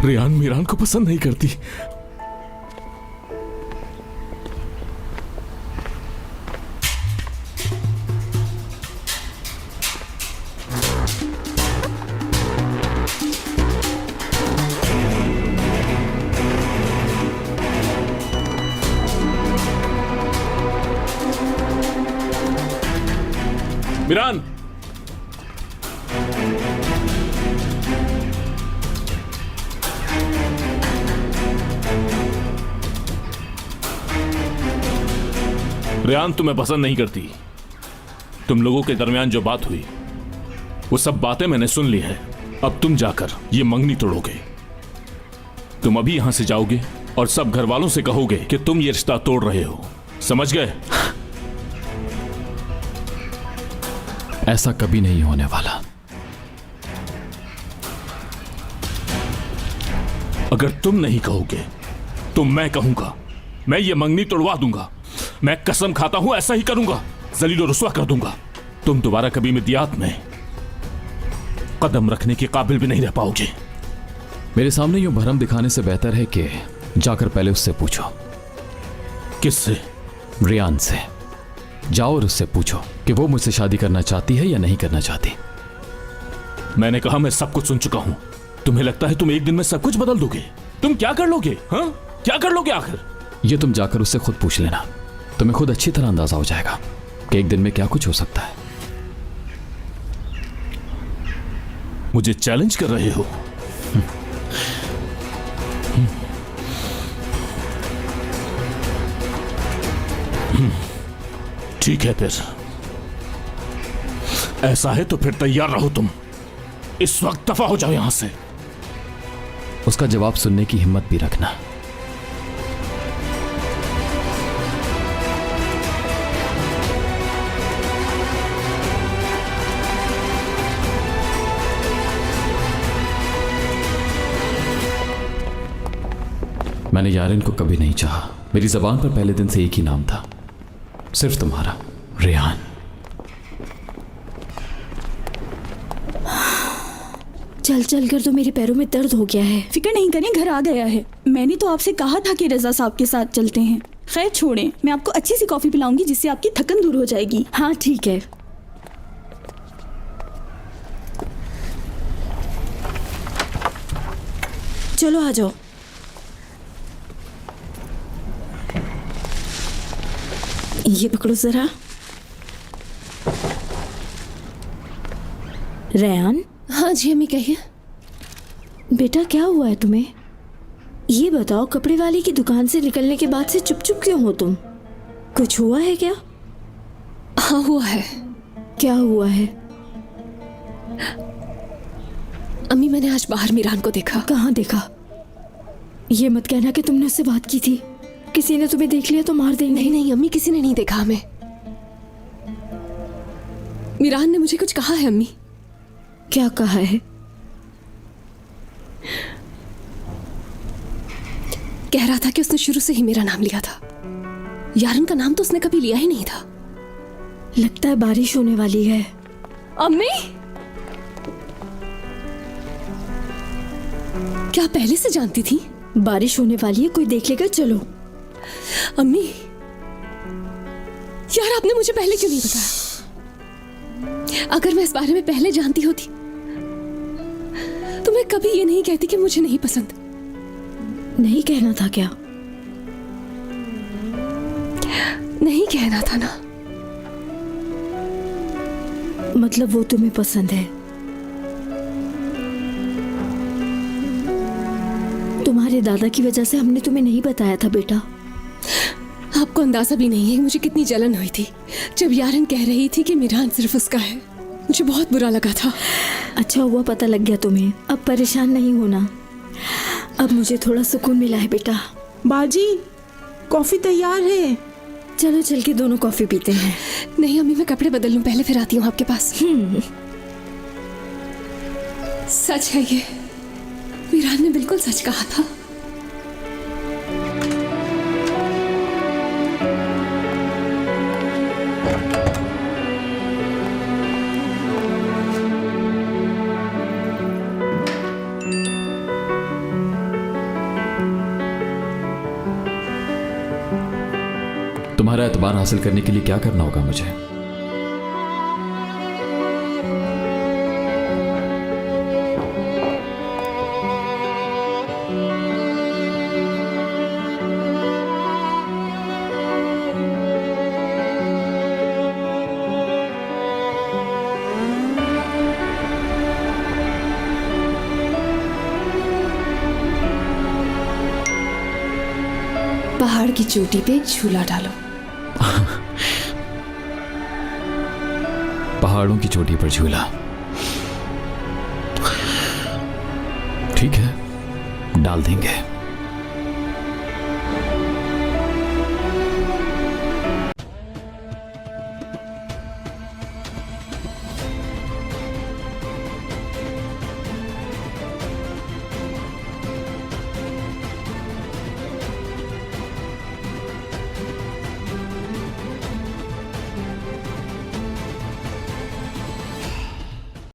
रेहान मीरान को पसंद नहीं करती। मीरान, रेहान तुम्हें पसंद नहीं करती। तुम लोगों के दरमियान जो बात हुई वो सब बातें मैंने सुन ली है। अब तुम जाकर ये मंगनी तोड़ोगे। तुम अभी यहां से जाओगे और सब घर वालों से कहोगे कि तुम ये रिश्ता तोड़ रहे हो। समझ गए? ऐसा कभी नहीं होने वाला। अगर तुम नहीं कहोगे तो मैं कहूंगा। मैं ये मंगनी तोड़वा दूंगा। मैं कसम खाता हूं ऐसा ही करूंगा। जलील और रुस्वा कर दूंगा। तुम दोबारा कभी मिदियात में कदम रखने के काबिल भी नहीं रह पाओगे। मेरे सामने यूं भरम दिखाने से बेहतर है कि जाकर पहले उससे पूछो। किससे? रेहान से। जाओ और उससे पूछो कि वो मुझसे शादी करना चाहती है या नहीं करना चाहती। मैंने कहा मैं सब कुछ सुन चुका हूं। तुम्हें लगता है तुम एक दिन में सब कुछ बदल दोगे? तुम क्या कर लोगे? हाँ, क्या कर लोगे आखिर? ये तुम जाकर उससे खुद पूछ लेना। तुम्हें खुद अच्छी तरह अंदाजा हो जाएगा कि एक दिन में क्या कुछ हो सकता है। मुझे चैलेंज कर रहे हो? ठीक है, फिर ऐसा है तो फिर तैयार रहो। तुम इस वक्त दफा हो जाओ यहां से। उसका जवाब सुनने की हिम्मत भी रखना। मैंने यारिन को कभी नहीं चाहा। मेरी जबान पर पहले दिन से एक ही नाम था, सिर्फ तुम्हारा, रेहान। चल चल कर तो मेरे पैरों में दर्द हो गया है। फिक्र नहीं करें, घर आ गया है। मैंने तो आपसे कहा था कि रजा साहब के साथ चलते हैं। खैर छोड़ें, मैं आपको अच्छी सी कॉफी पिलाऊंगी जिससे आपकी थकन दूर हो जाएगी। हाँ ठीक है। चलो आ जाओ। ये पकड़ो जरा। रेहान। हाँ जी अम्मी, कहिए। बेटा क्या हुआ है तुम्हें? ये बताओ, कपड़े वाले की दुकान से निकलने के बाद से चुप चुप क्यों हो तुम? कुछ हुआ है क्या? हाँ हुआ है। क्या हुआ है? अम्मी मैंने आज बाहर मीरान को देखा। कहाँ देखा? ये मत कहना कि तुमने उससे बात की थी। किसी ने तुम्हें देख लिया तो मार देंगे। नहीं नहीं अम्मी, किसी ने नहीं देखा हमें। मीरान ने मुझे कुछ कहा है अम्मी। क्या कहा है? कह रहा था कि उसने शुरू से ही मेरा नाम लिया था। यारिन का नाम तो उसने कभी लिया ही नहीं था। लगता है बारिश होने वाली है। अम्मी, क्या पहले से जानती थी? बारिश होने वाली है, कोई देख लेगा। चलो। अम्मी यार, आपने मुझे पहले क्यों नहीं बताया? अगर मैं इस बारे में पहले जानती होती तो मैं कभी ये नहीं कहती कि मुझे नहीं पसंद। नहीं कहना था क्या? नहीं कहना था ना। मतलब वो तुम्हें पसंद है? तुम्हारे दादा की वजह से हमने तुम्हें नहीं बताया था बेटा। आपको अंदाजा भी नहीं है मुझे कितनी जलन हुई थी जब यारिन कह रही थी कि मीरान सिर्फ उसका है। मुझे बहुत बुरा लगा था। अच्छा हुआ पता लग गया तुम्हें। अब परेशान नहीं होना। अब मुझे थोड़ा सुकून मिला है बेटा। बाजी, कॉफी तैयार है। चलो चल के दोनों कॉफी पीते हैं। नहीं अम्मी, मैं कपड़े बदल लूं पहले, फिर आती हूँ आपके पास। सच है ये, मीरान ने बिल्कुल सच कहा था। तुम्हारा एतबार हासिल करने के लिए क्या करना होगा मुझे? पहाड़ की चोटी पे झूला डालो। पहाड़ों की चोटी पर झूला, ठीक है, डाल देंगे।